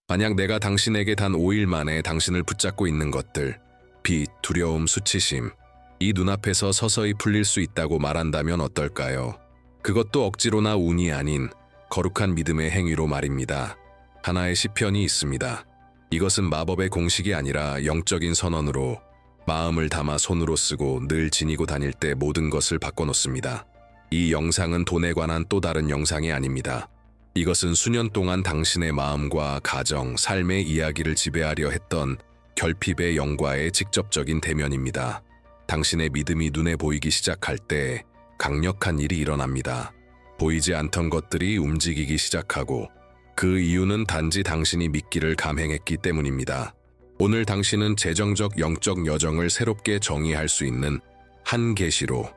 만약 내가 당신에게 단 5일 만에 당신을 붙잡고 있는 것들, 빚, 두려움, 수치심, 이 눈앞에서 서서히 풀릴 수 있다고 말한다면 어떨까요? 그것도 억지로나 운이 아닌 거룩한 믿음의 행위로 말입니다. 하나의 시편이 있습니다. 이것은 마법의 공식이 아니라 영적인 선언으로 마음을 담아 손으로 쓰고 늘 지니고 다닐 때 모든 것을 바꿔놓습니다. 이 영상은 돈에 관한 또 다른 영상이 아닙니다. 이것은 수년 동안 당신의 마음과 가정, 삶의 이야기를 지배하려 했던 결핍의 영과의 직접적인 대면입니다. 당신의 믿음이 눈에 보이기 시작할 때 강력한 일이 일어납니다. 보이지 않던 것들이 움직이기 시작하고 그 이유는 단지 당신이 믿기를 감행했기 때문입니다. 오늘 당신은 재정적 영적 여정을 새롭게 정의할 수 있는 한 계시로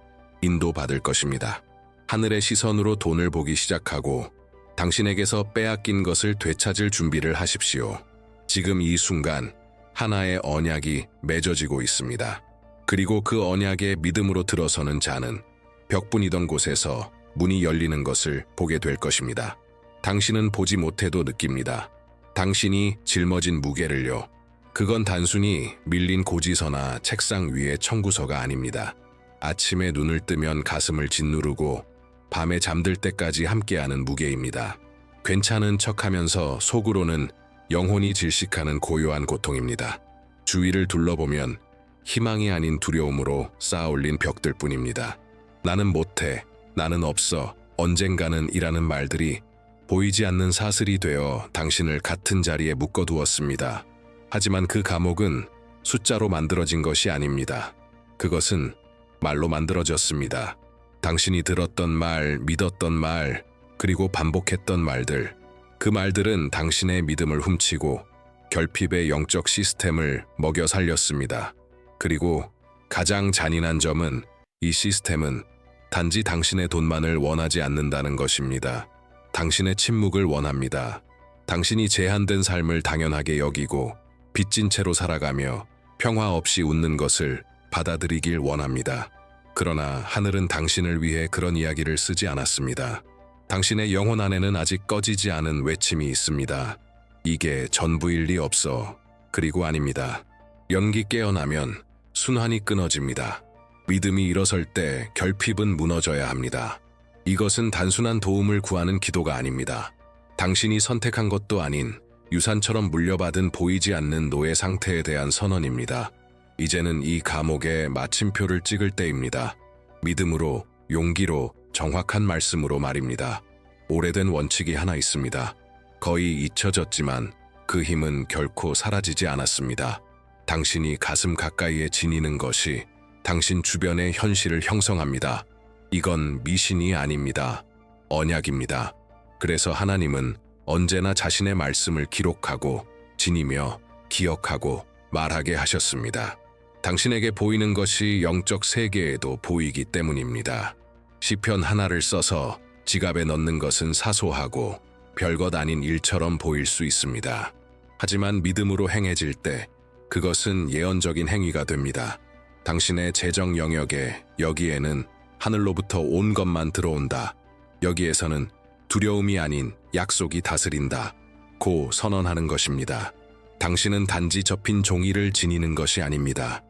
인도받을 것입니다. 하늘의 시선으로 돈을 보기 시작하고 당신에게서 빼앗긴 것을 되찾을 준비를 하십시오. 지금 이 순간 하나의 언약이 맺어지고 있습니다. 그리고 그 언약에 믿음으로 들어서는 자는 벽분이던 곳에서 문이 열리는 것을 보게 될 것입니다. 당신은 보지 못해도 느낍니다. 당신이 짊어진 무게를요. 그건 단순히 밀린 고지서나 책상 위의 청구서가 아닙니다. 아침에 눈을 뜨면 가슴을 짓누르고 밤에 잠들 때까지 함께하는 무게입니다. 괜찮은 척하면서 속으로는 영혼이 질식하는 고요한 고통입니다. 주위를 둘러보면 희망이 아닌 두려움으로 쌓아올린 벽들 뿐입니다. 나는 못해, 나는 없어, 언젠가는 이라는 말들이 보이지 않는 사슬이 되어 당신을 같은 자리에 묶어두었습니다. 하지만 그 감옥은 숫자로 만들어진 것이 아닙니다. 그것은 말로 만들어졌습니다. 당신이 들었던 말, 믿었던 말, 그리고 반복했던 말들. 그 말들은 당신의 믿음을 훔치고 결핍의 영적 시스템을 먹여 살렸습니다. 그리고 가장 잔인한 점은 이 시스템은 단지 당신의 돈만을 원하지 않는다는 것입니다. 당신의 침묵을 원합니다. 당신이 제한된 삶을 당연하게 여기고 빚진 채로 살아가며 평화 없이 웃는 것을 받아들이길 원합니다. 그러나 하늘은 당신을 위해 그런 이야기를 쓰지 않았습니다. 당신의 영혼 안에는 아직 꺼지지 않은 외침이 있습니다. 이게 전부일 리 없어. 그리고 아닙니다. 연기 깨어나면 순환이 끊어집니다. 믿음이 일어설 때 결핍은 무너져야 합니다. 이것은 단순한 도움을 구하는 기도가 아닙니다. 당신이 선택한 것도 아닌 유산처럼 물려받은 보이지 않는 노예 상태에 대한 선언입니다. 이제는 이 감옥에 마침표를 찍을 때입니다. 믿음으로, 용기로, 정확한 말씀으로 말입니다. 오래된 원칙이 하나 있습니다. 거의 잊혀졌지만 그 힘은 결코 사라지지 않았습니다. 당신이 가슴 가까이에 지니는 것이 당신 주변의 현실을 형성합니다. 이건 미신이 아닙니다. 언약입니다. 그래서 하나님은 언제나 자신의 말씀을 기록하고 지니며 기억하고 말하게 하셨습니다. 당신에게 보이는 것이 영적 세계에도 보이기 때문입니다. 시편 하나를 써서 지갑에 넣는 것은 사소하고 별것 아닌 일처럼 보일 수 있습니다. 하지만 믿음으로 행해질 때 그것은 예언적인 행위가 됩니다. 당신의 재정 영역에 여기에는 하늘로부터 온 것만 들어온다. 여기에서는 두려움이 아닌 약속이 다스린다. 고 선언하는 것입니다. 당신은 단지 접힌 종이를 지니는 것이 아닙니다.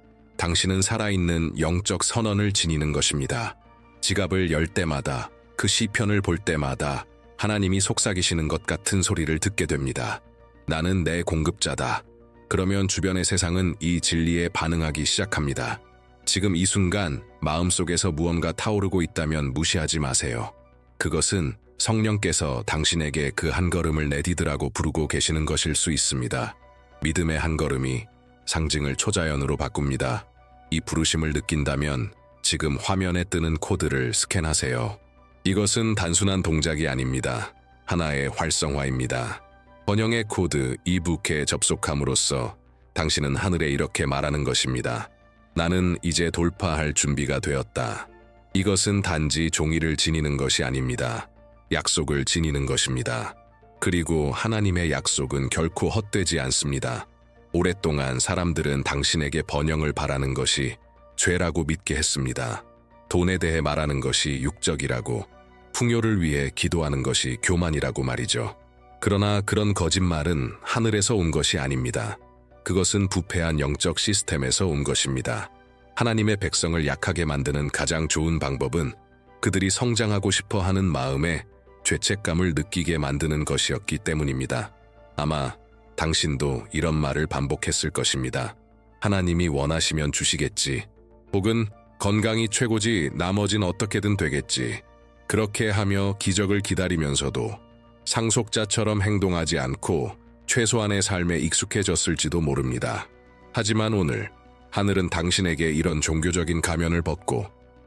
당신은 살아있는 영적 선언을 지니는 것입니다. 지갑을 열 때마다, 그 시편을 볼 때마다 하나님이 속삭이시는 것 같은 소리를 듣게 됩니다. 나는 내 공급자다. 그러면 주변의 세상은 이 진리에 반응하기 시작합니다. 지금 이 순간 마음속에서 무언가 타오르고 있다면 무시하지 마세요. 그것은 성령께서 당신에게 그 한 걸음을 내디디라고 부르고 계시는 것일 수 있습니다. 믿음의 한 걸음이 상징을 초자연으로 바꿉니다. 이 부르심을 느낀다면 지금 화면에 뜨는 코드를 스캔하세요. 이것은 단순한 동작이 아닙니다. 하나의 활성화입니다. 번영의 코드 이북에 접속함으로써 당신은 하늘에 이렇게 말하는 것입니다. 나는 이제 돌파할 준비가 되었다. 이것은 단지 종이를 지니는 것이 아닙니다. 약속을 지니는 것입니다. 그리고 하나님의 약속은 결코 헛되지 않습니다. 오랫동안 사람들은 당신에게 번영을 바라는 것이 죄라고 믿게 했습니다. 돈에 대해 말하는 것이 육적이라고, 풍요를 위해 기도하는 것이 교만이라고 말이죠. 그러나 그런 거짓말은 하늘에서 온 것이 아닙니다. 그것은 부패한 영적 시스템에서 온 것입니다. 하나님의 백성을 약하게 만드는 가장 좋은 방법은 그들이 성장하고 싶어 하는 마음에 죄책감을 느끼게 만드는 것이었기 때문입니다. 아마 당신도 이런 말을 반복했을 것입니다. 하나님이 원하시면 주시겠지. 혹은 건강이 최고지, 나머진 어떻게든 되겠지. 그렇게 하며 기적을 기다리면서도 상속자처럼 행동하지 않고 최소한의 삶에 익숙해졌을지도 모릅니다. 하지만 오늘 하늘은 당신에게 이런 종교적인 가면을 벗고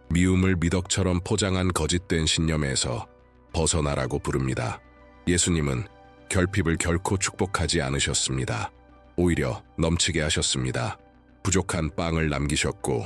미움을 미덕처럼 포장한 거짓된 신념에서 벗어나라고 부릅니다. 예수님은 결핍을 결코 축복하지 않으셨습니다. 오히려 넘치게 하셨습니다. 부족한 빵을 남기셨고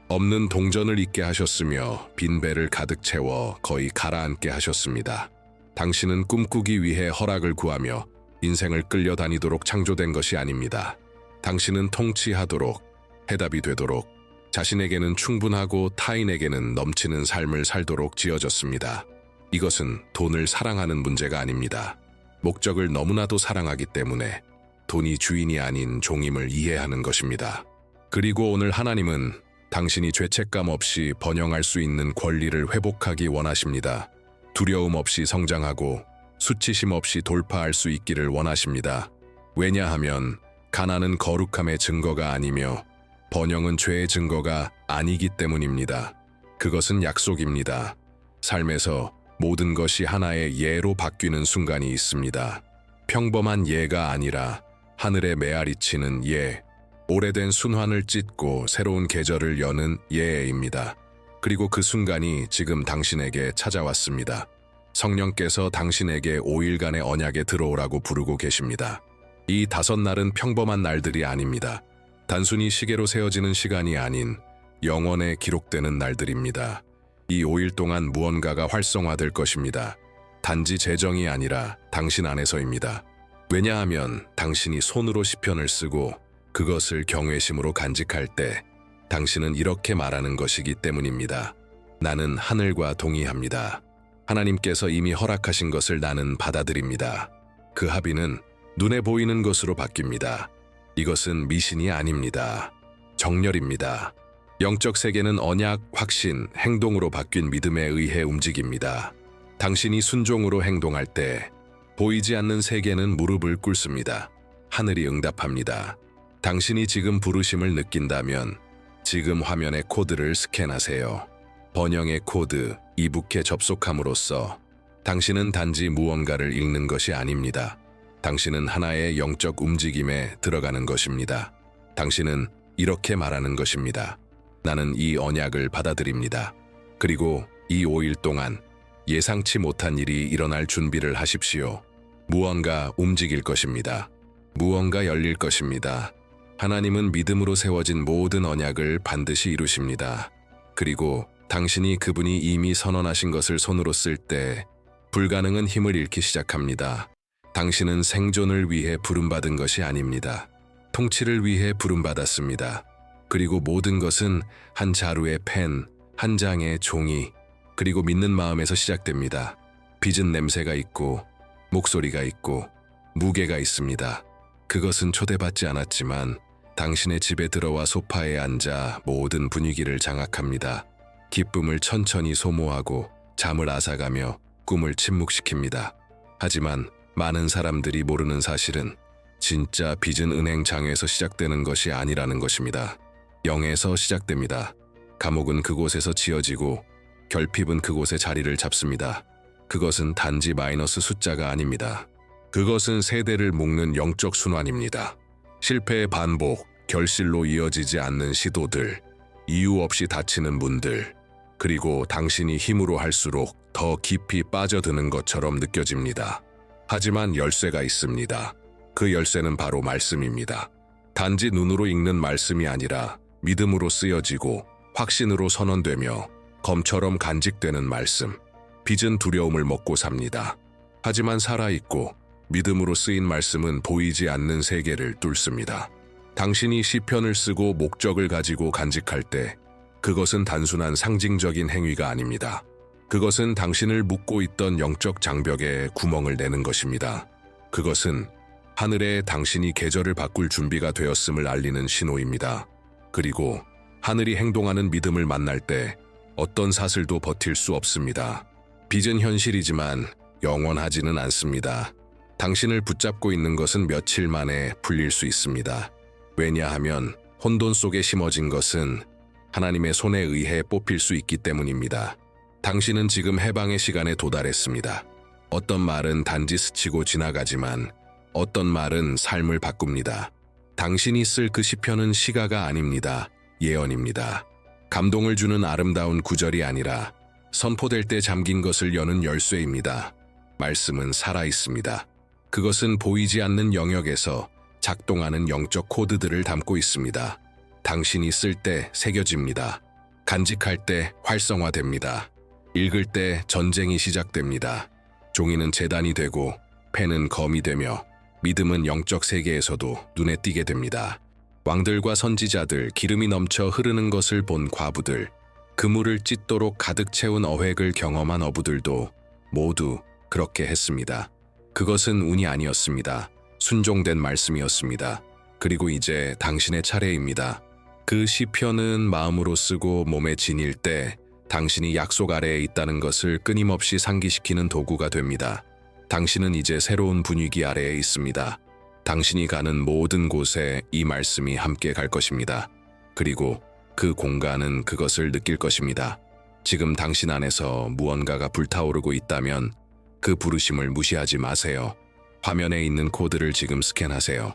없는 동전을 있게 하셨으며 빈 배를 가득 채워 거의 가라앉게 하셨습니다. 당신은 꿈꾸기 위해 허락을 구하며 인생을 끌려다니도록 창조된 것이 아닙니다. 당신은 통치하도록, 해답이 되도록, 자신에게는 충분하고 타인에게는 넘치는 삶을 살도록 지어졌습니다. 이것은 돈을 사랑하는 문제가 아닙니다. 목적을 너무나도 사랑하기 때문에 돈이 주인이 아닌 종임을 이해하는 것입니다. 그리고 오늘 하나님은 당신이 죄책감 없이 번영할 수 있는 권리를 회복하기 원하십니다. 두려움 없이 성장하고 수치심 없이 돌파할 수 있기를 원하십니다. 왜냐하면 가난은 거룩함의 증거가 아니며 번영은 죄의 증거가 아니기 때문입니다. 그것은 약속입니다. 삶에서 모든 것이 하나의 예로 바뀌는 순간이 있습니다. 평범한 예가 아니라 하늘에 메아리치는 예, 오래된 순환을 찢고 새로운 계절을 여는 예입니다. 그리고 그 순간이 지금 당신에게 찾아왔습니다. 성령께서 당신에게 5일간의 언약에 들어오라고 부르고 계십니다. 이 5날은 평범한 날들이 아닙니다. 단순히 시계로 세어지는 시간이 아닌 영원에 기록되는 날들입니다. 이 5일 동안 무언가가 활성화될 것입니다. 단지 재정이 아니라 당신 안에서입니다. 왜냐하면 당신이 손으로 시편을 쓰고 그것을 경외심으로 간직할 때 당신은 이렇게 말하는 것이기 때문입니다. 나는 하늘과 동의합니다. 하나님께서 이미 허락하신 것을 나는 받아들입니다. 그 합의는 눈에 보이는 것으로 바뀝니다. 이것은 미신이 아닙니다. 정렬입니다. 영적 세계는 언약, 확신, 행동으로 바뀐 믿음에 의해 움직입니다. 당신이 순종으로 행동할 때 보이지 않는 세계는 무릎을 꿇습니다. 하늘이 응답합니다. 당신이 지금 부르심을 느낀다면 지금 화면의 코드를 스캔하세요. 번영의 코드, 이북에 접속함으로써 당신은 단지 무언가를 읽는 것이 아닙니다. 당신은 하나의 영적 움직임에 들어가는 것입니다. 당신은 이렇게 말하는 것입니다. 나는 이 언약을 받아들입니다. 그리고 이 5일 동안 예상치 못한 일이 일어날 준비를 하십시오. 무언가 움직일 것입니다. 무언가 열릴 것입니다. 하나님은 믿음으로 세워진 모든 언약을 반드시 이루십니다. 그리고 당신이 그분이 이미 선언하신 것을 손으로 쓸 때 불가능은 힘을 잃기 시작합니다. 당신은 생존을 위해 부름받은 것이 아닙니다. 통치를 위해 부름받았습니다. 그리고 모든 것은 한 자루의 펜, 한 장의 종이, 그리고 믿는 마음에서 시작됩니다. 빚은 냄새가 있고 목소리가 있고 무게가 있습니다. 그것은 초대받지 않았지만 당신의 집에 들어와 소파에 앉아 모든 분위기를 장악합니다. 기쁨을 천천히 소모하고 잠을 앗아가며 꿈을 침묵시킵니다. 하지만 많은 사람들이 모르는 사실은 진짜 빚은 은행장에서 시작되는 것이 아니라는 것입니다. 영에서 시작됩니다. 감옥은 그곳에서 지어지고 결핍은 그곳에 자리를 잡습니다. 그것은 단지 마이너스 숫자가 아닙니다. 그것은 세대를 묶는 영적 순환입니다. 실패의 반복, 결실로 이어지지 않는 시도들, 이유 없이 다치는 문들, 그리고 당신이 힘으로 할수록 더 깊이 빠져드는 것처럼 느껴집니다. 하지만 열쇠가 있습니다. 그 열쇠는 바로 말씀입니다. 단지 눈으로 읽는 말씀이 아니라 믿음으로 쓰여지고 확신으로 선언되며 검처럼 간직되는 말씀. 빚은 두려움을 먹고 삽니다. 하지만 살아있고 믿음으로 쓰인 말씀은 보이지 않는 세계를 뚫습니다. 당신이 시편을 쓰고 목적을 가지고 간직할 때 그것은 단순한 상징적인 행위가 아닙니다. 그것은 당신을 묶고 있던 영적 장벽에 구멍을 내는 것입니다. 그것은 하늘에 당신이 계절을 바꿀 준비가 되었음을 알리는 신호입니다. 그리고 하늘이 행동하는 믿음을 만날 때 어떤 사슬도 버틸 수 없습니다. 빚은 현실이지만 영원하지는 않습니다. 당신을 붙잡고 있는 것은 며칠 만에 풀릴 수 있습니다. 왜냐하면 혼돈 속에 심어진 것은 하나님의 손에 의해 뽑힐 수 있기 때문입니다. 당신은 지금 해방의 시간에 도달했습니다. 어떤 말은 단지 스치고 지나가지만 어떤 말은 삶을 바꿉니다. 당신이 쓸 그 시편은 시가가 아닙니다. 예언입니다. 감동을 주는 아름다운 구절이 아니라 선포될 때 잠긴 것을 여는 열쇠입니다. 말씀은 살아있습니다. 그것은 보이지 않는 영역에서 작동하는 영적 코드들을 담고 있습니다. 당신이 쓸 때 새겨집니다. 간직할 때 활성화됩니다. 읽을 때 전쟁이 시작됩니다. 종이는 재단이 되고 펜은 검이 되며 믿음은 영적 세계에서도 눈에 띄게 됩니다. 왕들과 선지자들, 기름이 넘쳐 흐르는 것을 본 과부들, 그물을 찢도록 가득 채운 어획을 경험한 어부들도 모두 그렇게 했습니다. 그것은 운이 아니었습니다. 순종된 말씀이었습니다. 그리고 이제 당신의 차례입니다. 그 시편은 마음으로 쓰고 몸에 지닐 때 당신이 약속 아래에 있다는 것을 끊임없이 상기시키는 도구가 됩니다. 당신은 이제 새로운 분위기 아래에 있습니다. 당신이 가는 모든 곳에 이 말씀이 함께 갈 것입니다. 그리고 그 공간은 그것을 느낄 것입니다. 지금 당신 안에서 무언가가 불타오르고 있다면 그 부르심을 무시하지 마세요. 화면에 있는 코드를 지금 스캔하세요.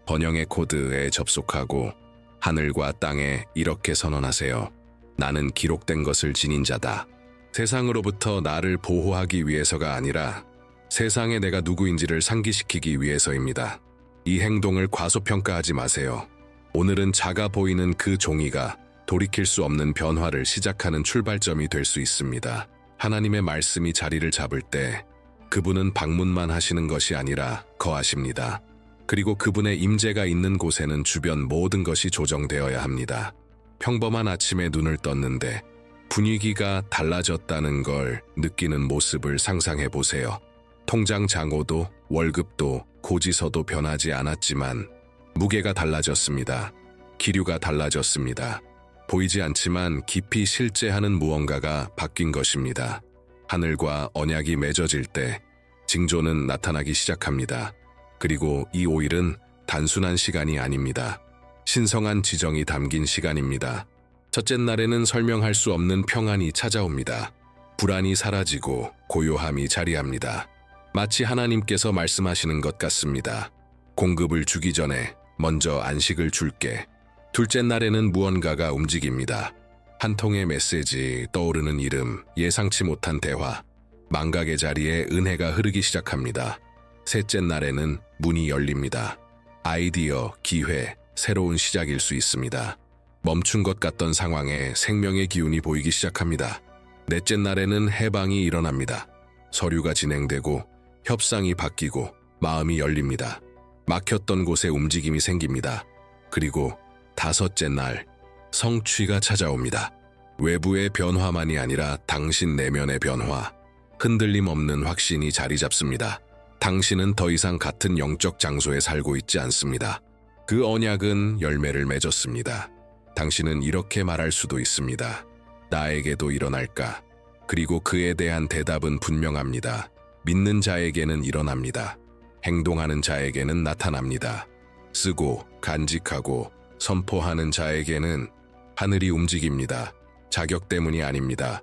번영의 코드에 접속하고 하늘과 땅에 이렇게 선언하세요. 나는 기록된 것을 지닌 자다. 세상으로부터 나를 보호하기 위해서가 아니라 세상에 내가 누구인지를 상기시키기 위해서입니다. 이 행동을 과소평가하지 마세요. 오늘은 작아 보이는 그 종이가 돌이킬 수 없는 변화를 시작하는 출발점이 될 수 있습니다. 하나님의 말씀이 자리를 잡을 때 그분은 방문만 하시는 것이 아니라 거하십니다. 그리고 그분의 임재가 있는 곳에는 주변 모든 것이 조정되어야 합니다. 평범한 아침에 눈을 떴는데 분위기가 달라졌다는 걸 느끼는 모습을 상상해 보세요. 통장 잔고도 월급도 고지서도 변하지 않았지만 무게가 달라졌습니다. 기류가 달라졌습니다. 보이지 않지만 깊이 실제하는 무언가가 바뀐 것입니다. 하늘과 언약이 맺어질 때 징조는 나타나기 시작합니다. 그리고 이 5일은 단순한 시간이 아닙니다. 신성한 지정이 담긴 시간입니다. 첫째 날에는 설명할 수 없는 평안이 찾아옵니다. 불안이 사라지고 고요함이 자리합니다. 마치 하나님께서 말씀하시는 것 같습니다. 공급을 주기 전에 먼저 안식을 줄게. 둘째 날에는 무언가가 움직입니다. 한 통의 메시지, 떠오르는 이름, 예상치 못한 대화, 망각의 자리에 은혜가 흐르기 시작합니다. 셋째 날에는 문이 열립니다. 아이디어, 기회, 새로운 시작일 수 있습니다. 멈춘 것 같던 상황에 생명의 기운이 보이기 시작합니다. 넷째 날에는 해방이 일어납니다. 서류가 진행되고 협상이 바뀌고 마음이 열립니다. 막혔던 곳에 움직임이 생깁니다. 그리고 다섯째 날, 성취가 찾아옵니다. 외부의 변화만이 아니라 당신 내면의 변화, 흔들림 없는 확신이 자리 잡습니다. 당신은 더 이상 같은 영적 장소에 살고 있지 않습니다. 그 언약은 열매를 맺었습니다. 당신은 이렇게 말할 수도 있습니다. 나에게도 일어날까? 그리고 그에 대한 대답은 분명합니다. 믿는 자에게는 일어납니다. 행동하는 자에게는 나타납니다. 쓰고 간직하고 선포하는 자에게는 하늘이 움직입니다. 자격 때문이 아닙니다.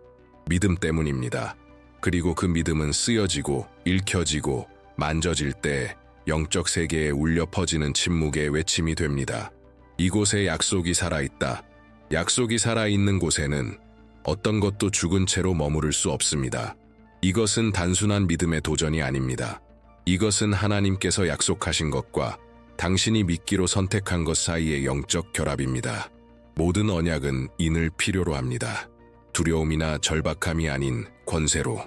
믿음 때문입니다. 그리고 그 믿음은 쓰여지고 읽혀지고 만져질 때 영적 세계에 울려 퍼지는 침묵의 외침이 됩니다. 이곳에 약속이 살아있다. 약속이 살아있는 곳에는 어떤 것도 죽은 채로 머무를 수 없습니다. 이것은 단순한 믿음의 도전이 아닙니다. 이것은 하나님께서 약속하신 것과 당신이 믿기로 선택한 것 사이의 영적 결합입니다. 모든 언약은 인을 필요로 합니다. 두려움이나 절박함이 아닌 권세로.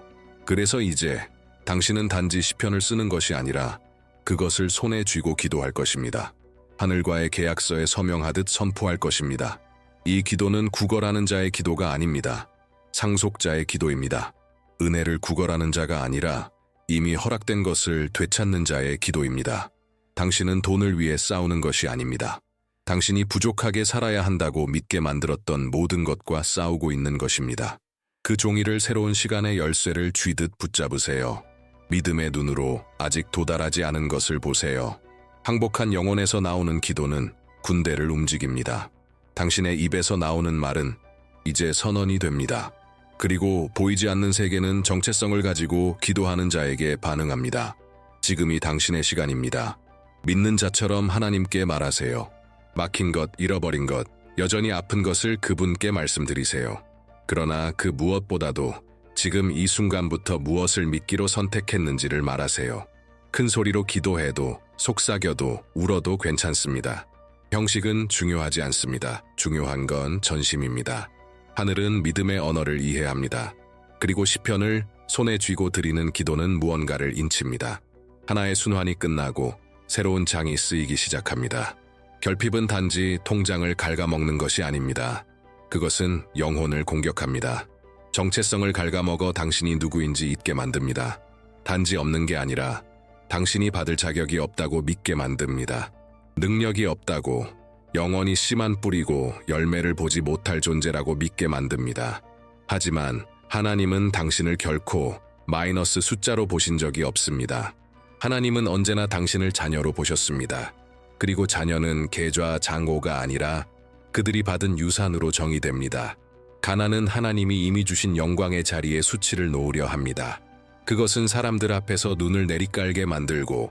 그래서 이제 당신은 단지 시편을 쓰는 것이 아니라 그것을 손에 쥐고 기도할 것입니다. 하늘과의 계약서에 서명하듯 선포할 것입니다. 이 기도는 구걸하는 자의 기도가 아닙니다. 상속자의 기도입니다. 은혜를 구걸하는 자가 아니라 이미 허락된 것을 되찾는 자의 기도입니다. 당신은 돈을 위해 싸우는 것이 아닙니다. 당신이 부족하게 살아야 한다고 믿게 만들었던 모든 것과 싸우고 있는 것입니다. 그 종이를 새로운 시간의 열쇠를 쥐듯 붙잡으세요. 믿음의 눈으로 아직 도달하지 않은 것을 보세요. 항복한 영혼에서 나오는 기도는 군대를 움직입니다. 당신의 입에서 나오는 말은 이제 선언이 됩니다. 그리고 보이지 않는 세계는 정체성을 가지고 기도하는 자에게 반응합니다. 지금이 당신의 시간입니다. 믿는 자처럼 하나님께 말하세요. 막힌 것, 잃어버린 것, 여전히 아픈 것을 그분께 말씀드리세요. 그러나 그 무엇보다도 지금 이 순간부터 무엇을 믿기로 선택했는지를 말하세요. 큰 소리로 기도해도, 속삭여도, 울어도 괜찮습니다. 형식은 중요하지 않습니다. 중요한 건 전심입니다. 하늘은 믿음의 언어를 이해합니다. 그리고 시편을 손에 쥐고 드리는 기도는 무언가를 인칩니다. 하나의 순환이 끝나고 새로운 장이 쓰이기 시작합니다. 결핍은 단지 통장을 갉아먹는 것이 아닙니다. 그것은 영혼을 공격합니다. 정체성을 갉아먹어 당신이 누구인지 잊게 만듭니다. 단지 없는 게 아니라 당신이 받을 자격이 없다고 믿게 만듭니다. 능력이 없다고, 영원히 씨만 뿌리고 열매를 보지 못할 존재라고 믿게 만듭니다. 하지만 하나님은 당신을 결코 마이너스 숫자로 보신 적이 없습니다. 하나님은 언제나 당신을 자녀로 보셨습니다. 그리고 자녀는 계좌 잔고가 아니라 그들이 받은 유산으로 정의됩니다. 가난은 하나님이 이미 주신 영광의 자리에 수치를 놓으려 합니다. 그것은 사람들 앞에서 눈을 내리깔게 만들고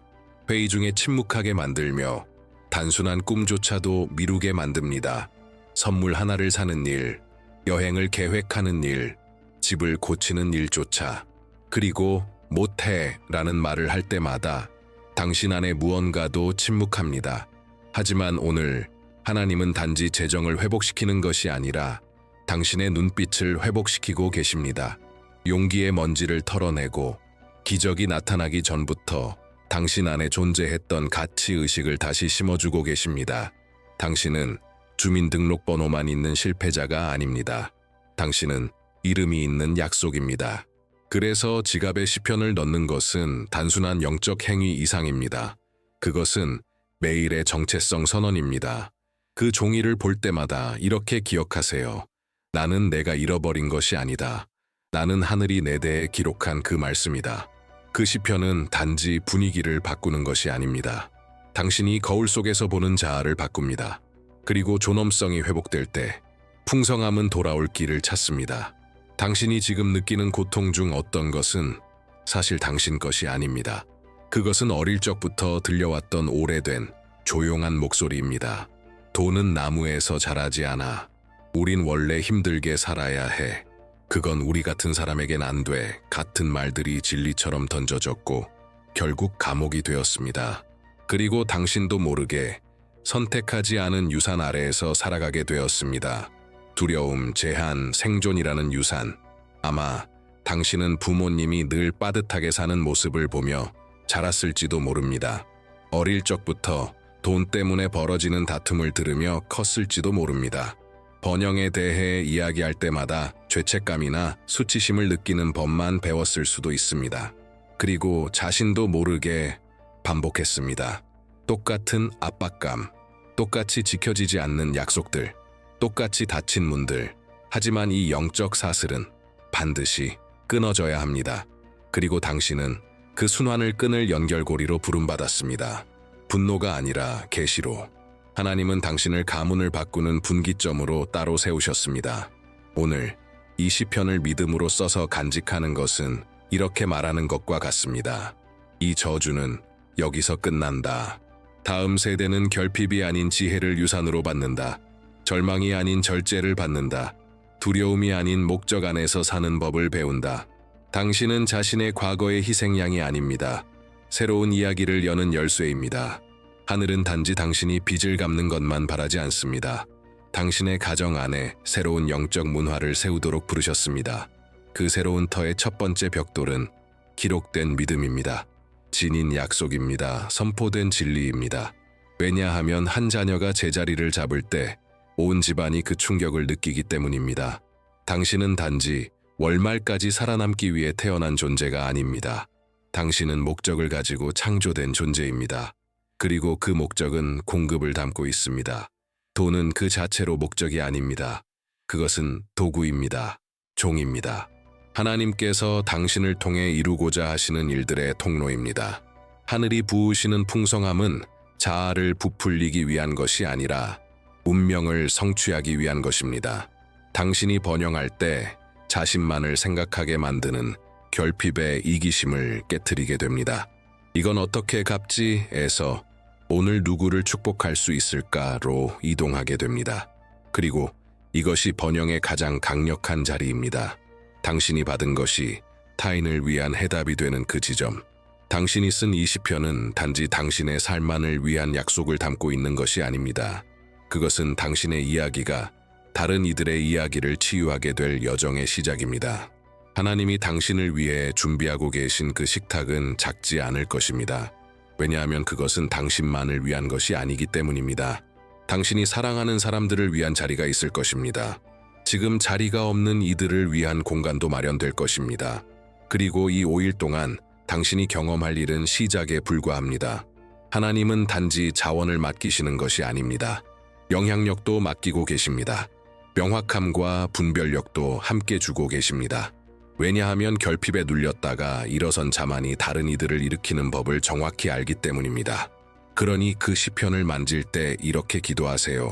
회의 중에 침묵하게 만들며 단순한 꿈조차도 미루게 만듭니다. 선물 하나를 사는 일, 여행을 계획하는 일, 집을 고치는 일조차, 그리고 못해 라는 말을 할 때마다 당신 안에 무언가도 침묵합니다. 하지만 오늘 하나님은 단지 재정을 회복시키는 것이 아니라 당신의 눈빛을 회복시키고 계십니다. 용기의 먼지를 털어내고 기적이 나타나기 전부터 당신 안에 존재했던 가치의식을 다시 심어주고 계십니다. 당신은 주민등록번호만 있는 실패자가 아닙니다. 당신은 이름이 있는 약속입니다. 그래서 지갑에 시편을 넣는 것은 단순한 영적 행위 이상입니다. 그것은 매일의 정체성 선언입니다. 그 종이를 볼 때마다 이렇게 기억하세요. 나는 내가 잃어버린 것이 아니다. 나는 하늘이 내 대해 기록한 그 말씀이다. 그 시편은 단지 분위기를 바꾸는 것이 아닙니다. 당신이 거울 속에서 보는 자아를 바꿉니다. 그리고 존엄성이 회복될 때 풍성함은 돌아올 길을 찾습니다. 당신이 지금 느끼는 고통 중 어떤 것은 사실 당신 것이 아닙니다. 그것은 어릴 적부터 들려왔던 오래된 조용한 목소리입니다. 돈은 나무에서 자라지 않아. 우린 원래 힘들게 살아야 해. 그건 우리 같은 사람에겐 안 돼. 같은 말들이 진리처럼 던져졌고 결국 감옥이 되었습니다. 그리고 당신도 모르게 선택하지 않은 유산 아래에서 살아가게 되었습니다. 두려움, 제한, 생존이라는 유산. 아마 당신은 부모님이 늘 빠듯하게 사는 모습을 보며 자랐을지도 모릅니다. 어릴 적부터 돈 때문에 벌어지는 다툼을 들으며 컸을지도 모릅니다. 번영에 대해 이야기할 때마다 죄책감이나 수치심을 느끼는 법만 배웠을 수도 있습니다. 그리고 자신도 모르게 반복했습니다. 똑같은 압박감, 똑같이 지켜지지 않는 약속들, 똑같이 닫힌 문들. 하지만 이 영적 사슬은 반드시 끊어져야 합니다. 그리고 당신은 그 순환을 끊을 연결고리로 부름받았습니다. 분노가 아니라 계시로. 하나님은 당신을 가문을 바꾸는 분기점으로 따로 세우셨습니다. 오늘 이 시편을 믿음으로 써서 간직하는 것은 이렇게 말하는 것과 같습니다. 이 저주는 여기서 끝난다. 다음 세대는 결핍이 아닌 지혜를 유산으로 받는다. 절망이 아닌 절제를 받는다. 두려움이 아닌 목적 안에서 사는 법을 배운다. 당신은 자신의 과거의 희생양이 아닙니다. 새로운 이야기를 여는 열쇠입니다. 하늘은 단지 당신이 빚을 갚는 것만 바라지 않습니다. 당신의 가정 안에 새로운 영적 문화를 세우도록 부르셨습니다. 그 새로운 터의 첫 번째 벽돌은 기록된 믿음입니다. 지닌 약속입니다. 선포된 진리입니다. 왜냐하면 한 자녀가 제자리를 잡을 때 온 집안이 그 충격을 느끼기 때문입니다. 당신은 단지 월말까지 살아남기 위해 태어난 존재가 아닙니다. 당신은 목적을 가지고 창조된 존재입니다. 그리고 그 목적은 공급을 담고 있습니다. 돈은 그 자체로 목적이 아닙니다. 그것은 도구입니다. 종입니다. 하나님께서 당신을 통해 이루고자 하시는 일들의 통로입니다. 하늘이 부으시는 풍성함은 자아를 부풀리기 위한 것이 아니라 운명을 성취하기 위한 것입니다. 당신이 번영할 때 자신만을 생각하게 만드는 결핍의 이기심을 깨트리게 됩니다. 이건 어떻게 갚지에서 오늘 누구를 축복할 수 있을까로 이동하게 됩니다. 그리고 이것이 번영의 가장 강력한 자리입니다. 당신이 받은 것이 타인을 위한 해답이 되는 그 지점. 당신이 쓴 이 시편은 단지 당신의 삶만을 위한 약속을 담고 있는 것이 아닙니다. 그것은 당신의 이야기가 다른 이들의 이야기를 치유하게 될 여정의 시작입니다. 하나님이 당신을 위해 준비하고 계신 그 식탁은 작지 않을 것입니다. 왜냐하면 그것은 당신만을 위한 것이 아니기 때문입니다. 당신이 사랑하는 사람들을 위한 자리가 있을 것입니다. 지금 자리가 없는 이들을 위한 공간도 마련될 것입니다. 그리고 이 5일 동안 당신이 경험할 일은 시작에 불과합니다. 하나님은 단지 자원을 맡기시는 것이 아닙니다. 영향력도 맡기고 계십니다. 명확함과 분별력도 함께 주고 계십니다. 왜냐하면 결핍에 눌렸다가 일어선 자만이 다른 이들을 일으키는 법을 정확히 알기 때문입니다. 그러니 그 시편을 만질 때 이렇게 기도하세요.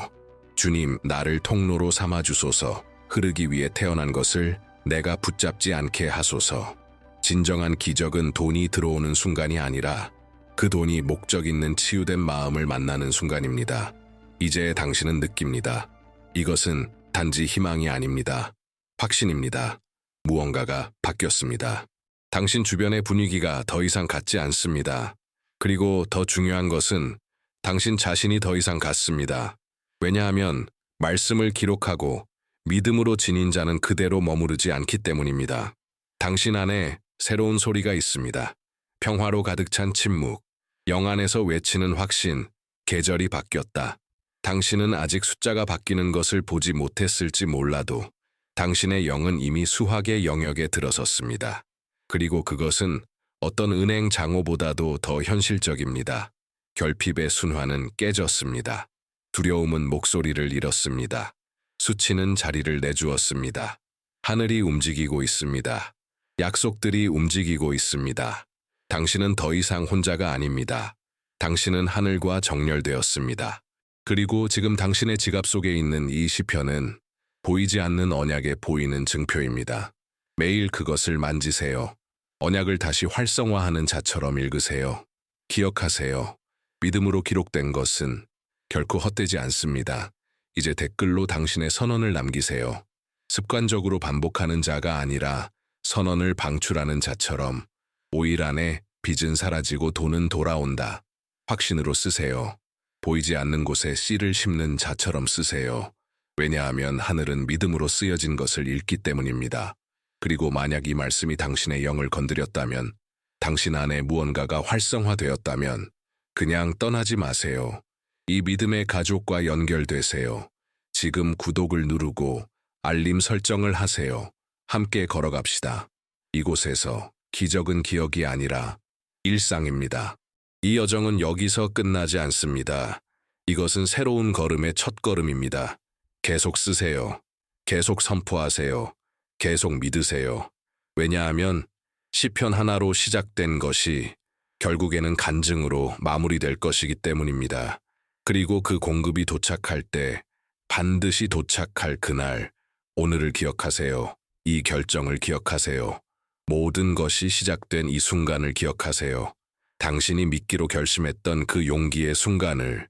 주님, 나를 통로로 삼아주소서. 흐르기 위해 태어난 것을 내가 붙잡지 않게 하소서. 진정한 기적은 돈이 들어오는 순간이 아니라 그 돈이 목적 있는 치유된 마음을 만나는 순간입니다. 이제 당신은 느낍니다. 이것은 단지 희망이 아닙니다. 확신입니다. 무언가가 바뀌었습니다. 당신 주변의 분위기가 더 이상 같지 않습니다. 그리고 더 중요한 것은 당신 자신이 더 이상 같습니다. 왜냐하면 말씀을 기록하고 믿음으로 지닌 자는 그대로 머무르지 않기 때문입니다. 당신 안에 새로운 소리가 있습니다. 평화로 가득 찬 침묵, 영 안에서 외치는 확신, 계절이 바뀌었다. 당신은 아직 숫자가 바뀌는 것을 보지 못했을지 몰라도 당신의 영은 이미 수학의 영역에 들어섰습니다. 그리고 그것은 어떤 은행 장호보다도 더 현실적입니다. 결핍의 순환은 깨졌습니다. 두려움은 목소리를 잃었습니다. 수치는 자리를 내주었습니다. 하늘이 움직이고 있습니다. 약속들이 움직이고 있습니다. 당신은 더 이상 혼자가 아닙니다. 당신은 하늘과 정렬되었습니다. 그리고 지금 당신의 지갑 속에 있는 이 시편은 보이지 않는 언약에 보이는 증표입니다. 매일 그것을 만지세요. 언약을 다시 활성화하는 자처럼 읽으세요. 기억하세요. 믿음으로 기록된 것은 결코 헛되지 않습니다. 이제 댓글로 당신의 선언을 남기세요. 습관적으로 반복하는 자가 아니라 선언을 방출하는 자처럼 5일 안에 빚은 사라지고 돈은 돌아온다. 확신으로 쓰세요. 보이지 않는 곳에 씨를 심는 자처럼 쓰세요. 왜냐하면 하늘은 믿음으로 쓰여진 것을 읽기 때문입니다. 그리고 만약 이 말씀이 당신의 영을 건드렸다면, 당신 안에 무언가가 활성화되었다면 그냥 떠나지 마세요. 이 믿음의 가족과 연결되세요. 지금 구독을 누르고 알림 설정을 하세요. 함께 걸어갑시다. 이곳에서 기적은 기억이 아니라 일상입니다. 이 여정은 여기서 끝나지 않습니다. 이것은 새로운 걸음의 첫걸음입니다. 계속 쓰세요. 계속 선포하세요. 계속 믿으세요. 왜냐하면 시편 하나로 시작된 것이 결국에는 간증으로 마무리될 것이기 때문입니다. 그리고 그 공급이 도착할 때 반드시 도착할 그날, 오늘을 기억하세요. 이 결정을 기억하세요. 모든 것이 시작된 이 순간을 기억하세요. 당신이 믿기로 결심했던 그 용기의 순간을